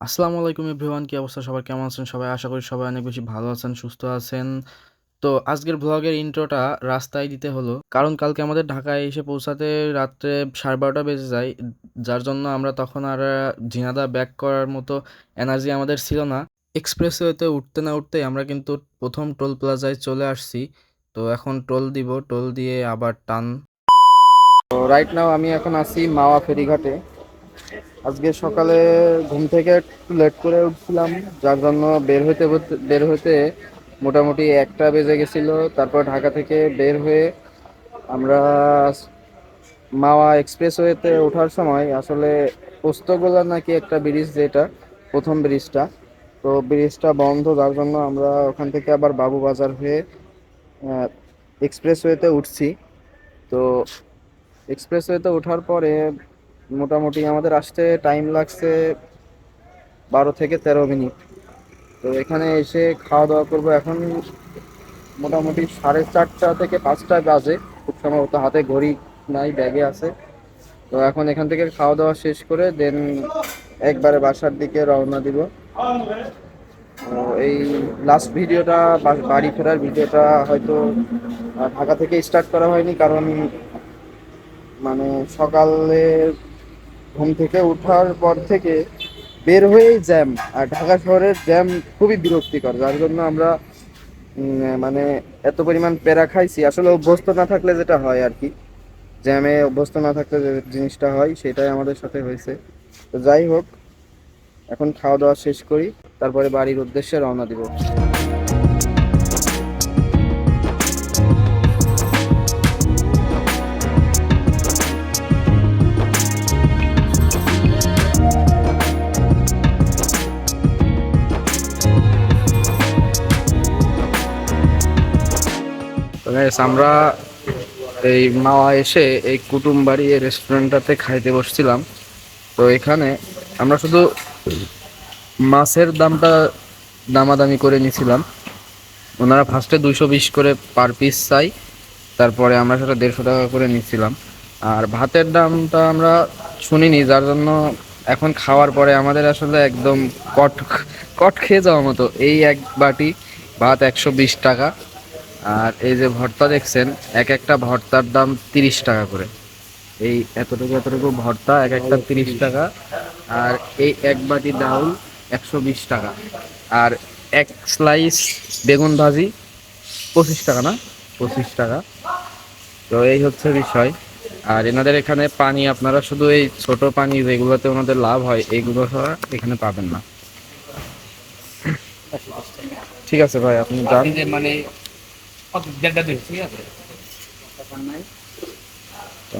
আসসালামু আলাইকুম এভরিওয়ান, কি অবস্থা সবার? কেমন আছেন সবাই? আশা করি সবাই অনেক বেশি ভালো আছেন, সুস্থ আছেন। তো আজকের ভ্লগের ইন্ট্রোটা রাস্তায় দিতে হলো, কারণ কালকে আমাদের ঢাকায় এসে পৌঁছাতে রাত্রে 12:30 বেজে যায়। যার জন্য আমরা তখন আর ঝিনাইদহ ব্যাক করার মতো এনার্জি আমাদের ছিল না। এক্সপ্রেসওয়েতে উঠতে না উঠতেই আমরা কিন্তু প্রথম টোল প্লাজায় চলে আসছি। তো এখন টোল দিব, টোল দিয়ে আবার টান। তো রাইট নাও আমি এখন আছি মাওয়া ফেরিঘাটে। আজকে সকালে ঘুম থেকে একটু লেট করে উঠছিলাম, যার জন্য বের হতে মোটামুটি 1টা বেজে গেছিল। তারপর ঢাকা থেকে বের হয়ে আমরা মাওয়া এক্সপ্রেসওয়েতে ওঠার সময় আসলে পোস্তগোলা নাকি একটা ব্রিজ, যেটা প্রথম ব্রিজটা, তো ব্রিজটা বন্ধ, যার জন্য আমরা ওখান থেকে আবার বাবুবাজার হয়ে এক্সপ্রেসওয়েতে উঠছি। তো এক্সপ্রেসওয়েতে ওঠার পরে মোটামুটি আমাদের আসতে টাইম লাগছে 12 থেকে 13 মিনিট। তো এখানে এসে খাওয়া দাওয়া করবো এখন। মোটামুটি 4:30 থেকে 5টা বাজে, খুব সম্ভবত, হাতে ঘড়ি নাই, ব্যাগে আছে। তো এখন এখান থেকে খাওয়া দাওয়া শেষ করে দেন একবারে বাসার দিকে রওনা দিব। তো এই লাস্ট ভিডিওটা, বাড়ি ফেরার ভিডিওটা হয়তো ঢাকা থেকে স্টার্ট করা হয়নি, কারণ মানে সকালে ঘুম থেকে ওঠার পর থেকে বের হয়েই জ্যাম, আর ঢাকা শহরের জ্যাম খুবই বিরক্তিকর, যার জন্য আমরা মানে এত পরিমাণ প্যারা খাইছি। আসলে অভ্যস্ত না থাকলে যেটা হয় আর কি, জ্যামে অভ্যস্ত না থাকলে যে জিনিসটা হয় সেটাই আমাদের সাথে হয়েছে। তো যাই হোক, এখন খাওয়া দাওয়া শেষ করি, তারপরে বাড়ির উদ্দেশ্যে রওনা দিব। তো guys, আমরা এই মাওয়া এসে এই কুটুমবাড়ি এই রেস্টুরেন্টটাতে খাইতে বসছিলাম। তো এখানে আমরা শুধু মাছের দামটা দামাদামি করে নিছিলাম। ওনারা ফার্স্টে 220 করে পার পিস চাই, তারপরে আমরা সেটা 150 টাকা করে নিচ্ছিলাম। আর ভাতের দামটা আমরা শুনিনি, যার জন্য এখন খাওয়ার পরে আমাদের আসলে একদম কট কট খেয়ে যাওয়ার মতো। এই এক বাটি ভাত 120 টাকা। আর এই যে ভর্তা দেখছেন, এক একটা ভর্তার দাম 30 টাকা করে। এই এতটুকু এতটুকু ভর্তা এক একটা 30 টাকা। আর এই এক বাটি ডাউল 120 টাকা। আর এক স্লাইস বেগুন ভাজি 25 টাকা, না 25 টাকা। তো এই হচ্ছে বিষয়। আর এনাদের এখানে পানি আপনারা শুধু এই ছোট পানি যেগুলোতে ওনাদের লাভ হয় এইগুলো ছাড়া এখানে পাবেন না। ঠিক আছে ভাই, আপনি যান। মানে তো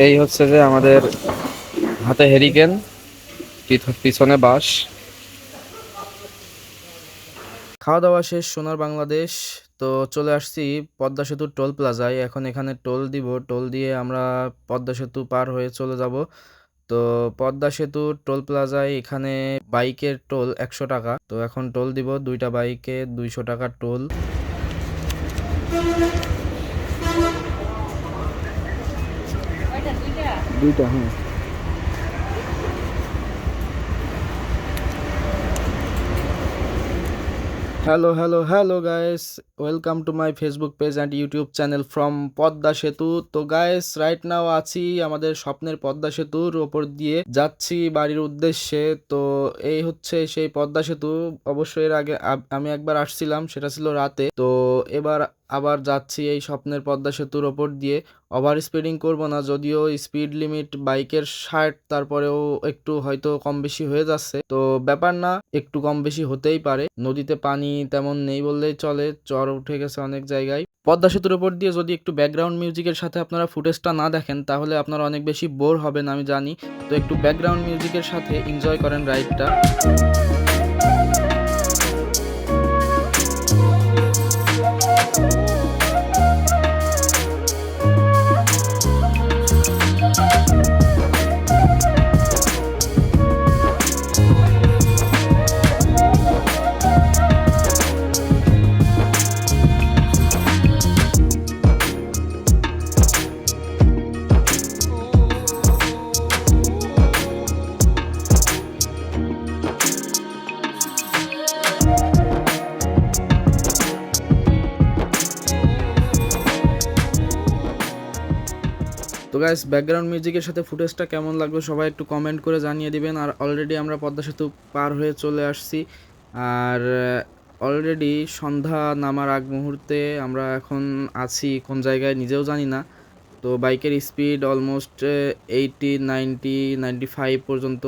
এই হচ্ছে যে আমাদের হাতে হেরিকেন, পিছনে বাঁশ। খাওয়া দাওয়া শেষ সোনার বাংলাদেশ। তো চলে আসছি পদ্মা সেতুর টোল প্লাজায়। এখন এখানে টোল দিব, টোল দিয়ে আমরা পদ্মা সেতু পার হয়ে চলে যাব। তো পদ্মা সেতুর টোল প্লাজায় এখানে বাইকের টোল 100 টাকা। তো এখন টোল দিব, 2টা বাইকে 200 টাকা টোল। দুইটা, হ্যাঁ। Hello hello hello guys, welcome to my Facebook page and YouTube channel from Padma সেতু। তো গাইস, রাইট নাও আছি আমাদের স্বপ্নের পদ্মা সেতুর ওপর দিয়ে যাচ্ছি বাড়ির উদ্দেশ্যে। তো এই হচ্ছে সেই পদ্মা সেতু। অবশ্যই এর আগে আমি একবার আসছিলাম, সেটা ছিল রাতে। তো এবার আবার যাচ্ছি এই স্বপ্নের পদ্মা সেতুর ওপর দিয়ে। ওভার স্পিডিং করবো না, যদিও স্পিড লিমিট বাইকের 60, তারপরেও একটু হয়তো কম বেশি হয়ে যাচ্ছে। তো ব্যাপার না, একটু কম বেশি হতেই পারে। নদীতে পানি তেমন নেই বললেই চলে, চর উঠে গেছে অনেক জায়গায়। পদ্মা সেতুর উপর দিয়ে যদি একটু ব্যাকগ্রাউন্ড মিউজিকের সাথে আপনারা ফুটেজটা না দেখেন, তাহলে আপনারা অনেক বেশি বোর হবেন আমি জানি। তো একটু ব্যাকগ্রাউন্ড মিউজিকের সাথে এনজয় করেন রাইডটা। গাইস, ব্যাকগ্রাউন্ড মিউজিকের সাথে ফুটেজটা কেমন লাগলো সবাই একটু কমেন্ট করে জানিয়ে দিবেন। আর অলরেডি আমরা পদ্মা সেতু পার হয়ে চলে আসছি। আর অলরেডি সন্ধ্যা নামার আগ মুহূর্তে আমরা এখন আছি কোন জায়গায় নিজেও জানি না। তো বাইকের স্পিড অলমোস্ট 80, 90, 95 পর্যন্ত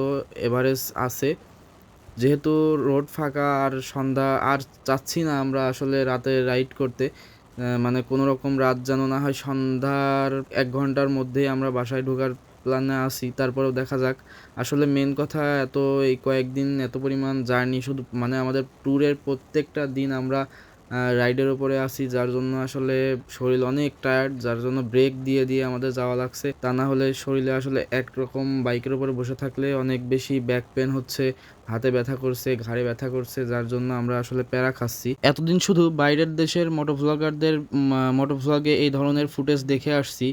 এভারেজ আছে। যেহেতু রোড ফাঁকা আর সন্ধ্যা, আর চাচ্ছি না আমরা আসলে রাতে রাইড করতে। মানে কোনো রকম রাত যেন না হয়, সন্ধ্যার 1 ঘন্টার মধ্যেই আমরা বাসায় ঢোকার প্ল্যানে আছি। তারপরেও দেখা যাক। আসলে মেন কথা, এই কয়েকদিন এত পরিমাণ জার্নি, শুধু মানে আমাদের ট্যুরের প্রত্যেকটা দিন আমরা রাইডের ওপরে আছি, যার জন্য আসলে শরীর অনেক টায়ার্ড, যার জন্য ব্রেক দিয়ে দিয়ে আমাদের যাওয়া লাগছে। তা না হলে শরীরে আসলে একরকম বাইকের উপরে বসে থাকলে অনেক বেশি ব্যাক পেন হচ্ছে, হাতে ব্যথা করছে, ঘাড়ে ব্যথা করছে, যার জন্য আমরা আসলে প্যারা খাচ্ছি। এতদিন শুধু বাইরের দেশের মোটোভ্লগারদের মোটোভ্লগে এই ধরনের ফুটেজ দেখে আসছি,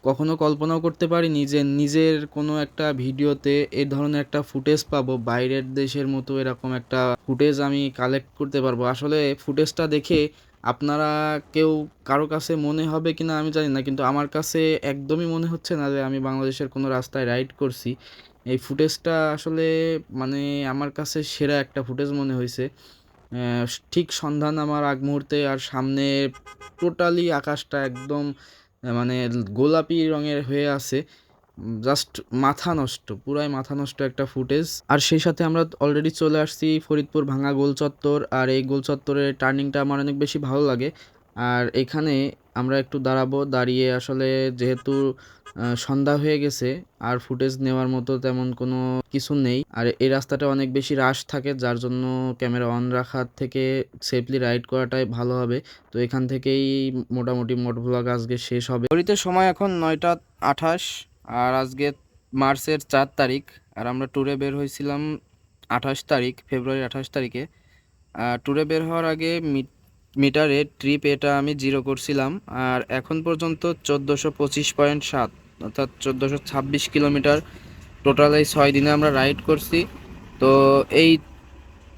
কখনো কল্পনাও করতে পারিনি যে নিজের কোনো একটা ভিডিওতে এই ধরনের একটা ফুটেজ পাবো, বাইরের দেশের মতো এরকম একটা ফুটেজ আমি কালেক্ট করতে পারবো। আসলে ফুটেজটা দেখে আপনারা কেউ কারো কাছে মনে হবে কিনা আমি জানি না, কিন্তু আমার কাছে একদমই মনে হচ্ছে না যে আমি বাংলাদেশের কোনো রাস্তায় রাইড করছি। এই ফুটেজটা আসলে মানে আমার কাছে সেরা একটা ফুটেজ মনে হয়েছে। ঠিক সন্ধ্যা নামার আগ মুহূর্তে, আর সামনে টোটালি আকাশটা একদম মানে গোলাপি রঙের হয়ে আছে। জাস্ট মাথা নষ্ট, পুরাই মাথা নষ্ট একটা ফুটেজ। আর সেই সাথে আমরা অলরেডি চলে আসছি ফরিদপুর ভাঙা গোল চত্বর। আর এই গোল চত্বরের টার্নিংটা আমার অনেক বেশি ভালো লাগে। আর এখানে আমরা একটু দাঁড়াবো, দাঁড়িয়ে আসলে যেহেতু সন্ধ্যা হয়ে গেছে আর ফুটেজ নেওয়ার মতো তেমন কোনো কিছু নেই। আর এই রাস্তাটা অনেক বেশি রাশ থাকে, যার জন্য ক্যামেরা অন রাখার থেকে সেফলি রাইড করাটাই ভালো হবে। তো এখান থেকেই মোটামুটি মোটভ্লগ আজকে শেষ হবে। ঘড়িতে সময় এখন 9টা 28, আর আজকে মার্চের 4 তারিখ। আর আমরা ট্যুরে বের হয়েছিলাম 28 তারিখ, ফেব্রুয়ারির 28 তারিখে। ট্যুরে বের হওয়ার আগে মিটারে ট্রিপ এটা আমি 0 করছিলাম। আর এখন পর্যন্ত 1425.7, অর্থাৎ 1426 কিলোমিটার টোটাল এই 6 দিনে আমরা রাইড করছি। তো এই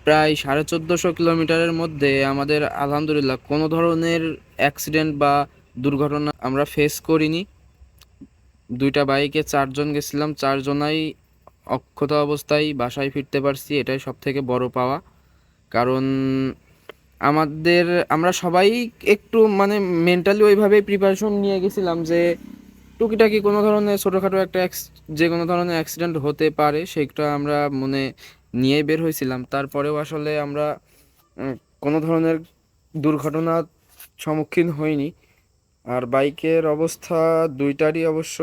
প্রায় 1450 কিলোমিটারের মধ্যে আমাদের আলহামদুলিল্লাহ কোনো ধরনের অ্যাক্সিডেন্ট বা দুর্ঘটনা আমরা ফেস করিনি। 2টা বাইকে 4 জন গেছিলাম, 4জনাই অক্ষত অবস্থায় বাসায় ফিরতে পারছি, এটাই সব থেকে বড় পাওয়া। কারণ আমরা সবাই একটু মানে মেন্টালি ওইভাবেই প্রিপারেশন নিয়ে গেছিলাম যে টুকিটাকি কোনো ধরনের ছোটোখাটো একটা যে কোনো ধরনের অ্যাক্সিডেন্ট হতে পারে, সেটা আমরা মনে নিয়ে বের হয়েছিলাম। তারপরেও আসলে আমরা কোনো ধরনের দুর্ঘটনার সম্মুখীন হইনি। আর বাইকের অবস্থা দুইটারই অবশ্য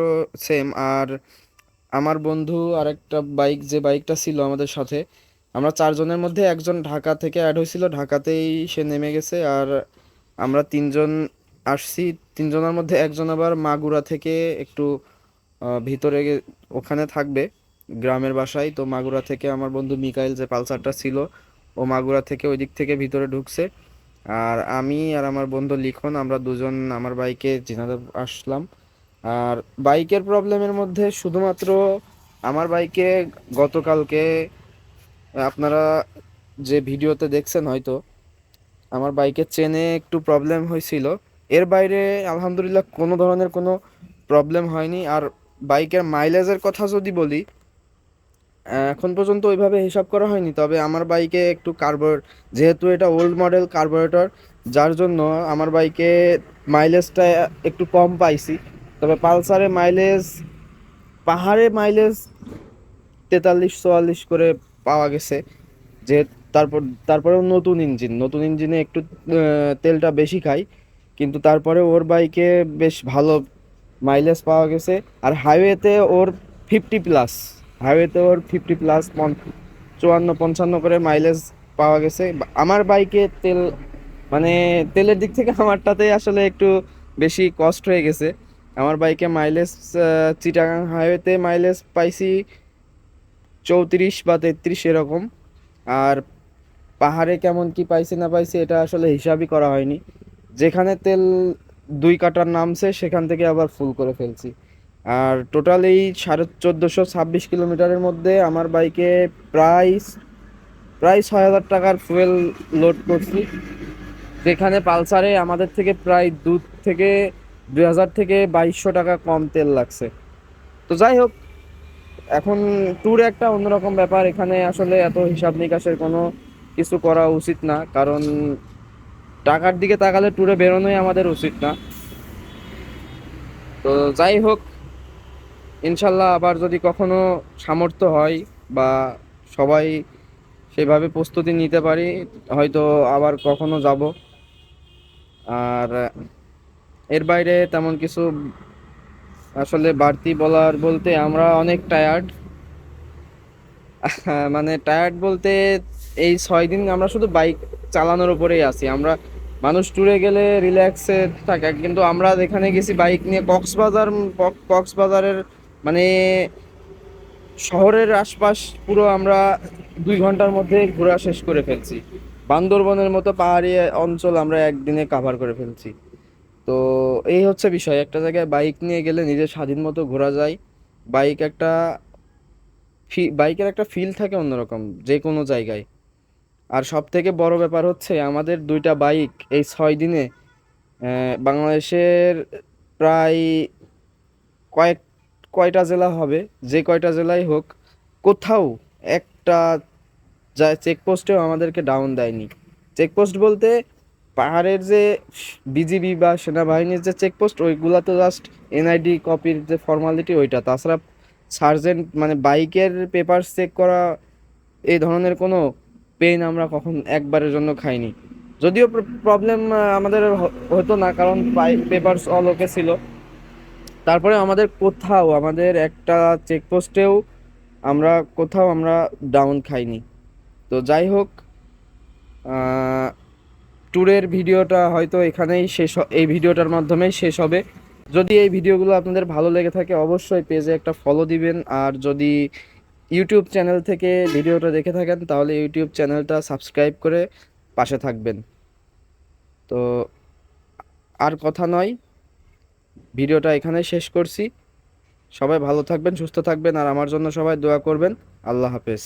সেম। আর আমার বন্ধু আরেকটা বাইক, যে বাইকটা ছিল আমাদের সাথে, আমরা 4জনের মধ্যে একজন ঢাকা থেকে অ্যাড হয়েছিল, ঢাকাতেই সে নেমে গেছে। আর আমরা 3জন আসছি, 3জনের মধ্যে একজন আবার মাগুরা থেকে একটু ভিতরে ওখানে থাকবে, গ্রামের বাসায়। তো মাগুরা থেকে আমার বন্ধু মিকাইল, যে পালসারটা ছিল, ও মাগুরা থেকে ওই দিক থেকে ভিতরে ঢুকছে। আর আমি আর আমার বন্ধু লিখন, আমরা 2জন আমার বাইকে ঝিনাইদহ আসলাম। আর বাইকের প্রবলেমের মধ্যে শুধুমাত্র আমার বাইকে গতকালকে আপনারা যে ভিডিওতে দেখছেন হয়তো, আমার বাইকের চেনে একটু প্রবলেম হয়েছিল। এর বাইরে আলহামদুলিল্লাহ কোনো ধরনের কোনো প্রবলেম হয়নি। আর বাইকের মাইলেজের কথা যদি বলি, এখন পর্যন্ত ওইভাবে হিসাব করা হয়নি, তবে আমার বাইকে একটু যেহেতু এটা ওল্ড মডেল কার্বোরেটর, যার জন্য আমার বাইকে মাইলেজটা একটু কম পাইছি। তবে পালসারে পাহাড়ে মাইলেজ 43-44 করে পাওয়া গেছে। যে তারপরেও নতুন ইঞ্জিনে একটু তেলটা বেশি খাই, কিন্তু তারপরে ওর বাইকে বেশ ভালো মাইলেজ পাওয়া গেছে। আর হাইওয়েতে ওর 50+, 54-55 করে মাইলেজ পাওয়া গেছে। আমার বাইকে মানে তেলের দিক থেকে আমারটাতে আসলে একটু বেশি কষ্ট হয়ে গেছে। আমার বাইকে মাইলেজ চিটাগাং হাইওয়েতে মাইলেজ পাইছি 34 বা 33 এরকম। আর পাহাড়ে কেমন কি পাইছে না পাইছে এটা আসলে হিসাবই করা হয়নি, যেখানে তেল 2 কাটার নামছে সেখান থেকে আবার ফুল করে ফেলছি। আর টোটাল এই 1426 কিলোমিটারের মধ্যে আমার বাইকে প্রায় প্রায় 6,000 টাকার ফুয়েল লোড করছি, যেখানে পালসারে আমাদের থেকে প্রায় 2,000 থেকে 2,200 টাকা কম তেল লাগছে। তো যাই হোক, এখন ট্যুর একটা অন্যরকম ব্যাপার, এখানে আসলে এত হিসাব নিকাশের কোনো কিছু করা উচিত না, কারণ টাকার দিকে তাকালে ট্যুরে বেরোনোই আমাদের উচিত না। তো যাই হোক, ইনশাল্লাহ আবার যদি কখনো সামর্থ্য হয় বা সবাই সেভাবে প্রস্তুতি নিতে পারি, হয়তো আবার কখনো যাব। আর এর বাইরে তেমন কিছু আসলে বাড়তি বলার বলতে, আমরা অনেক টায়ার্ড। মানে টায়ার্ড বলতে, এই 6 দিন আমরা শুধু বাইক চালানোর উপরেই আছি আমরা। মানুষ ট্যুরে গেলে রিল্যাক্সে থাকে, কিন্তু আমরা যেখানে গেছি বাইক নিয়ে কক্সবাজারের মানে শহরের আশপাশ পুরো আমরা 2 ঘন্টার মধ্যে ঘোরা শেষ করে ফেলছি। বান্দরবনের মতো পাহাড়ি অঞ্চল আমরা একদিনে কাভার করে ফেলছি। তো এই হচ্ছে বিষয়, একটা জায়গায় বাইক নিয়ে গেলে নিজের স্বাধীন মতো ঘোরা যায়। বাইক একটা বাইকের একটা ফিল থাকে অন্যরকম যে কোনো জায়গায়। আর সব থেকে বড় ব্যাপার হচ্ছে, আমাদের 2টা বাইক এই 6 দিনে বাংলাদেশের প্রায় কয়েক কয়টা জেলা হবে, যে কয়টা জেলাই হোক, কোথাও একটা যা চেকপোস্টেও আমাদেরকে ডাউন দেয়নি। চেকপোস্ট বলতে পাহাড়ের যে বিজিবি বা সেনাবাহিনীর যে চেকপোস্ট, ওইগুলা তো জাস্ট এনআইডি কপির যে ফর্মালিটি ওইটা, তাছাড়া সার্জেন্ট মানে বাইকের পেপার চেক করা এই ধরনের কোনো পেইন আমরা কখন একবারের জন্য খাইনি। যদিও প্রবলেম আমাদের হতো না, কারণ পেপারস অল ওকে ছিল। তারপরে আমাদের কোথাও, আমাদের একটা চেকপোস্টেও আমরা ডাউন খাইনি। তো যাই হোক, ট্যুরের ভিডিওটা হয়তো এখানেই এই ভিডিওটার মাধ্যমেই শেষ হবে। যদি এই ভিডিওগুলো আপনাদের ভালো লেগে থাকে, অবশ্যই পেজে একটা ফলো দিবেন। আর যদি ইউটিউব চ্যানেল থেকে ভিডিওটা দেখে থাকেন, তাহলে ইউটিউব চ্যানেলটা সাবস্ক্রাইব করে পাশে থাকবেন। তো আর কথা নয়, ভিডিওটা এখানেই শেষ করছি। সবাই ভালো থাকবেন, সুস্থ থাকবেন, আর আমার জন্য সবাই দোয়া করবেন। আল্লাহ হাফেজ।